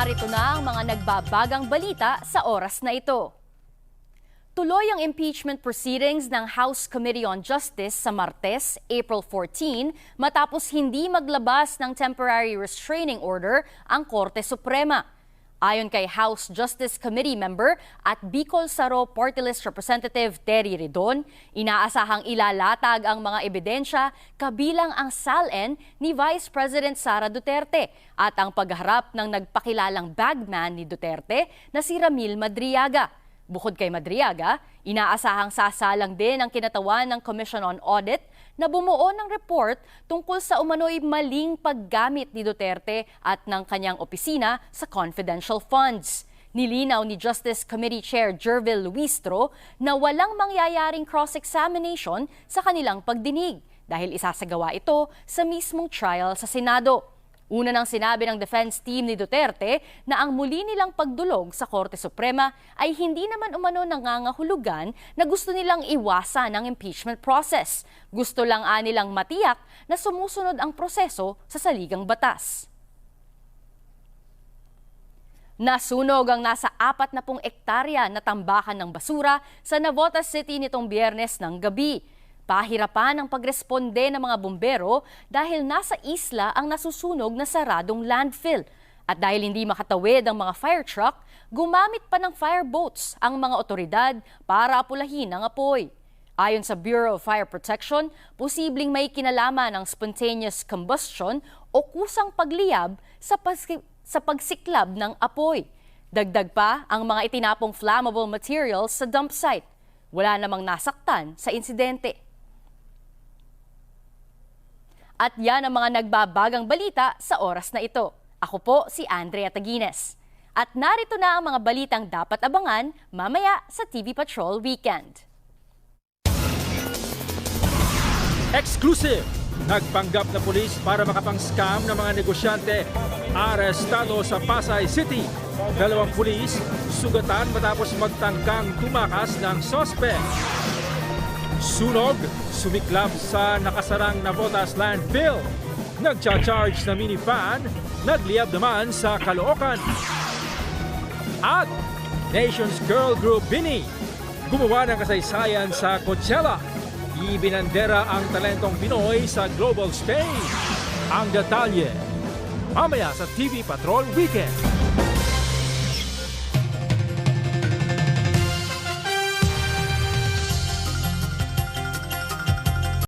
narito na ang mga nagbabagang balita sa oras na ito. Tuloy ang impeachment proceedings ng House Committee on Justice sa Martes, April 14, matapos hindi maglabas ng temporary restraining order ang Korte Suprema. Ayon kay House Justice Committee member at Bicol Saro Party List Representative Terry Redon, inaasahang ilalatag ang mga ebidensya kabilang ang SALN ni Vice President Sara Duterte at ang pagharap ng nagpakilalang bagman ni Duterte na si Ramil Madriaga. Bukod kay Madriaga, inaasahang sasalang din ang kinatawan ng Commission on Audit na bumuo ng report tungkol sa umano'y maling paggamit ni Duterte at ng kanyang opisina sa confidential funds. Nilinaw ni Justice Committee Chair Jervil Luistro na walang mangyayaring cross-examination sa kanilang pagdinig dahil isasagawa ito sa mismong trial sa Senado. Una nang sinabi ng defense team ni Duterte na ang muli nilang pagdulog sa Korte Suprema ay hindi naman umano nangangahulugan na gusto nilang iwasan ang impeachment process. Gusto lang nilang matiyak na sumusunod ang proseso sa saligang batas. Nasunog ang nasa 40 ektarya na tambakan ng basura sa Navotas City nitong Biyernes ng gabi. Pahirapan ang pagresponde ng mga bumbero dahil nasa isla ang nasusunog na saradong landfill. At dahil hindi makatawid ang mga fire truck, gumamit pa ng fireboats ang mga otoridad para apulahin ang apoy. Ayon sa Bureau of Fire Protection, posibleng may kinalaman ng spontaneous combustion o kusang pagliyab sa pagsiklab ng apoy. Dagdag pa ang mga itinapong flammable materials sa dump site. Wala namang nasaktan sa insidente. At yan ang mga nagbabagang balita sa oras na ito. Ako po si Andrea Taguines. At narito na ang mga balitang dapat abangan mamaya sa TV Patrol Weekend. Exclusive! Nagpanggap na pulis para makapang-scam ng mga negosyante. Arestado sa Pasay City. 2 pulis sugatan matapos magtangkang tumakas ng sospek. Sunog, sumiklab sa nakasarang Navotas landfill. Nagcha-charge na minifan, nagliyab naman sa Caloocan. At Nations Girl Group Bini, gumawa ng kasaysayan sa Coachella. Ibinandera ang talentong Pinoy sa global stage. Ang detalye, mamaya sa TV Patrol Weekend.